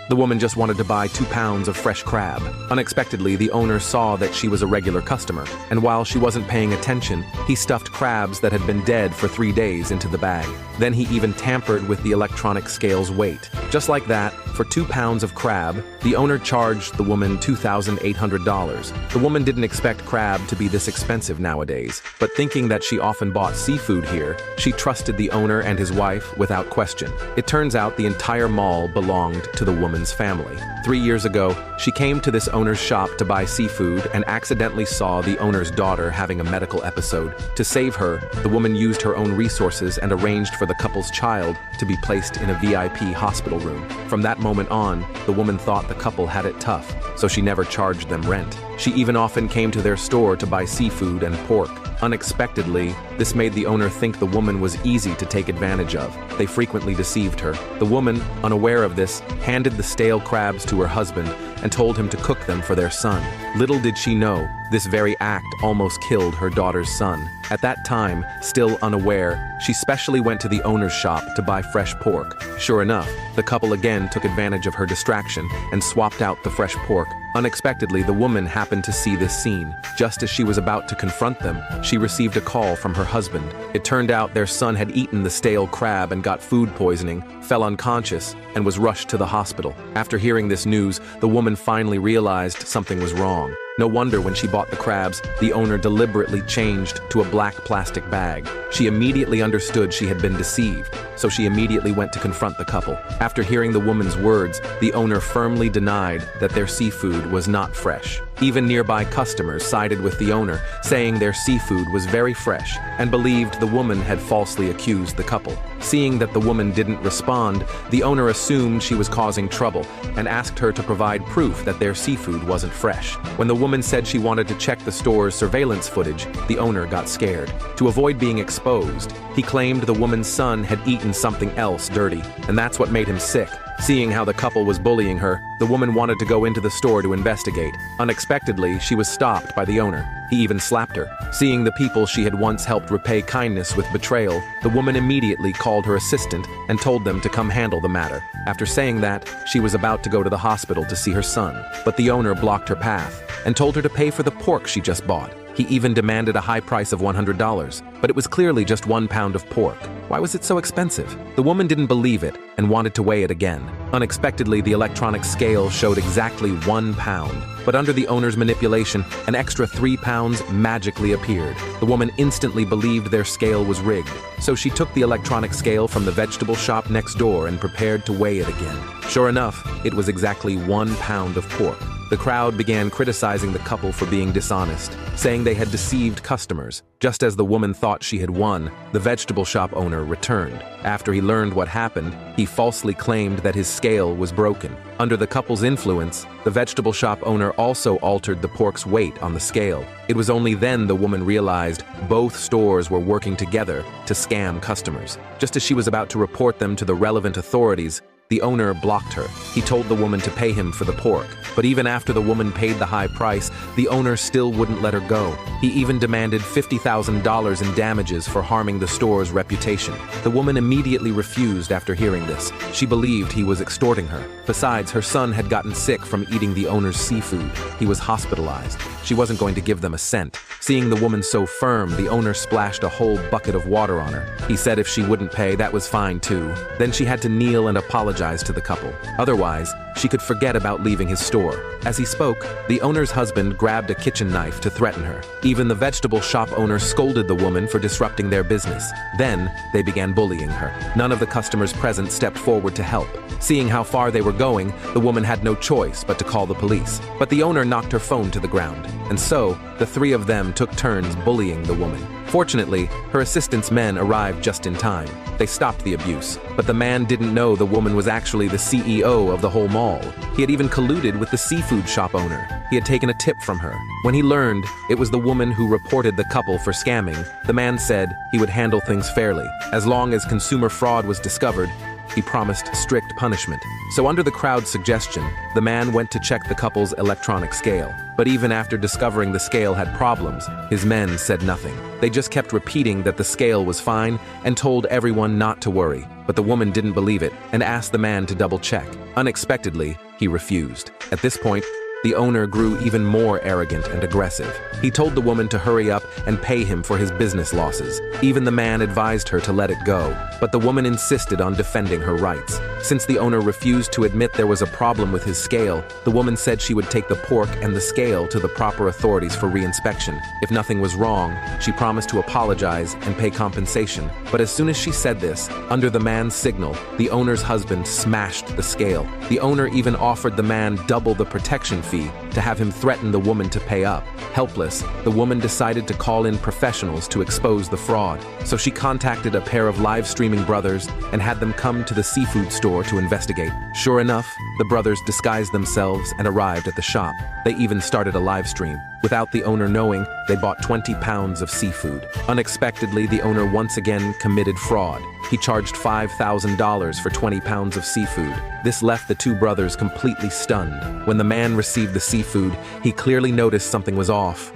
The woman just wanted to buy 2 pounds of fresh crab. Unexpectedly, the owner saw that she was a regular customer, and while she wasn't paying attention, he stuffed crabs that had been dead for 3 days into the bag. Then he even tampered with the electronic scale's weight. Just like that, for 2 pounds of crab, the owner charged the woman $2,800. The woman didn't expect crab to be this expensive nowadays, but thinking that she often bought seafood here, she trusted the owner and his wife without question. It turns out the entire mall belonged to the woman's family. 3 years ago, she came to this owner's shop to buy seafood and accidentally saw the owner's daughter having a medical episode. To save her, the woman used her own resources and arranged for the couple's child to be placed in a VIP hospital room. From that moment on, the woman thought the couple had it tough, so she never charged them rent. She even often came to their store to buy seafood and pork. Unexpectedly, this made the owner think the woman was easy to take advantage of. They frequently deceived her. The woman, unaware of this, handed the stale crabs to her husband and told him to cook them for their son. Little did she know, this very act almost killed her daughter's son. At that time, still unaware, she specially went to the owner's shop to buy fresh pork. Sure enough, the couple again took advantage of her distraction and swapped out the fresh pork. Unexpectedly, the woman happened to see this scene. Just as she was about to confront them, she received a call from her husband. It turned out their son had eaten the stale crab and got food poisoning, fell unconscious, and was rushed to the hospital. After hearing this news, the woman finally realized something was wrong. No wonder when she bought the crabs, the owner deliberately changed to a black plastic bag. She immediately understood she had been deceived, so she immediately went to confront the couple. After hearing the woman's words, the owner firmly denied that their seafood was not fresh. Even nearby customers sided with the owner, saying their seafood was very fresh, and believed the woman had falsely accused the couple. Seeing that the woman didn't respond, the owner assumed she was causing trouble and asked her to provide proof that their seafood wasn't fresh. When the woman said she wanted to check the store's surveillance footage, the owner got scared. To avoid being exposed, he claimed the woman's son had eaten something else dirty, and that's what made him sick. Seeing how the couple was bullying her, the woman wanted to go into the store to investigate. Unexpectedly, she was stopped by the owner. He even slapped her. Seeing the people she had once helped repay kindness with betrayal, the woman immediately called her assistant and told them to come handle the matter. After saying that, she was about to go to the hospital to see her son, but the owner blocked her path and told her to pay for the pork she just bought. He even demanded a high price of $100, but it was clearly just 1 pound of pork. Why was it so expensive? The woman didn't believe it and wanted to weigh it again. Unexpectedly, the electronic scale showed exactly 1 pound, but under the owner's manipulation, an extra 3 pounds magically appeared. The woman instantly believed their scale was rigged, so she took the electronic scale from the vegetable shop next door and prepared to weigh it again. Sure enough, it was exactly 1 pound of pork. The crowd began criticizing the couple for being dishonest, saying they had deceived customers. Just as the woman thought she had won, the vegetable shop owner returned. After he learned what happened, he falsely claimed that his scale was broken. Under the couple's influence, the vegetable shop owner also altered the pork's weight on the scale. It was only then the woman realized both stores were working together to scam customers. Just as she was about to report them to the relevant authorities, the owner blocked her. He told the woman to pay him for the pork, but even after the woman paid the high price, the owner still wouldn't let her go. He even demanded $50,000 in damages for harming the store's reputation. The woman immediately refused after hearing this. She believed he was extorting her. Besides, her son had gotten sick from eating the owner's seafood. He was hospitalized. She wasn't going to give them a cent. Seeing the woman so firm, the owner splashed a whole bucket of water on her. He said if she wouldn't pay, that was fine too. Then she had to kneel and apologize to the couple. Otherwise, she could forget about leaving his store. As he spoke, the owner's husband grabbed a kitchen knife to threaten her. Even the vegetable shop owner scolded the woman for disrupting their business. Then, they began bullying her. None of the customers present stepped forward to help. Seeing how far they were going, the woman had no choice but to call the police. But the owner knocked her phone to the ground, and so, the three of them took turns bullying the woman. Fortunately, her assistant's men arrived just in time. They stopped the abuse, but the man didn't know the woman was actually the CEO of the whole mall. He had even colluded with the seafood shop owner. He had taken a tip from her. When he learned it was the woman who reported the couple for scamming, the man said he would handle things fairly. As long as consumer fraud was discovered, he promised strict punishment. So under the crowd's suggestion, the man went to check the couple's electronic scale. But even after discovering the scale had problems, his men said nothing. They just kept repeating that the scale was fine and told everyone not to worry. but the woman didn't believe it and asked the man to double-check. Unexpectedly, he refused. At this point, the owner grew even more arrogant and aggressive. He told the woman to hurry up and pay him for his business losses. Even the man advised her to let it go, but the woman insisted on defending her rights. Since the owner refused to admit there was a problem with his scale, the woman said she would take the pork and the scale to the proper authorities for reinspection. If nothing was wrong, she promised to apologize and pay compensation. But as soon as she said this, under the man's signal, the owner's husband smashed the scale. The owner even offered the man double the protection fee to have him threaten the woman to pay up. Helpless, the woman decided to call in professionals to expose the fraud. So she contacted a pair of live streaming brothers and had them come to the seafood store to investigate. Sure enough, the brothers disguised themselves and arrived at the shop. They even started a live stream. Without the owner knowing, they bought 20 pounds of seafood. Unexpectedly, the owner once again committed fraud. He charged $5,000 for 20 pounds of seafood. This left the two brothers completely stunned. When the man received the seafood, he clearly noticed something was off.